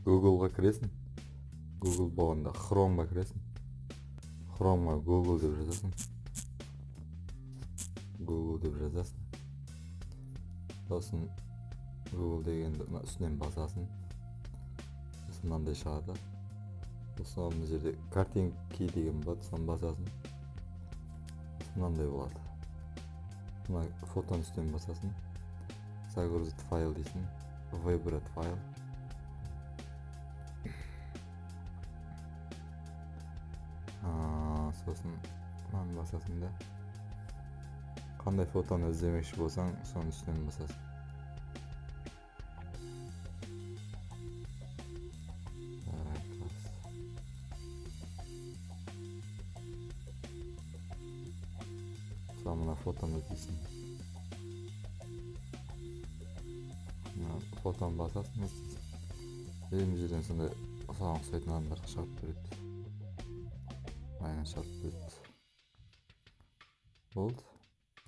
Google'ға кіресің. Google болғанда Chrome'ға кіресің. Chrome'ға Google деп жазасың. Google деп жазасың. Сосын Google дегенді үстінен басасың. Сосын мынандай шығады. Сосын мына жерде картинки деген болады, соны басасың. Мынандай болады. Мына фотоның үстінен басасың. Загрузить файл дейсің. Выбрать файл. Сосын мынаны басасың да. Қандай фотоны іздемекші болсаң, соның үстінен басасың. Мына фотоны іздейсің. Фотоны басасың, іздейсің. Мына жерден сондай саған ұқсайтын адамдарға шығарып береді. Aynen, шығарып береді. Болды.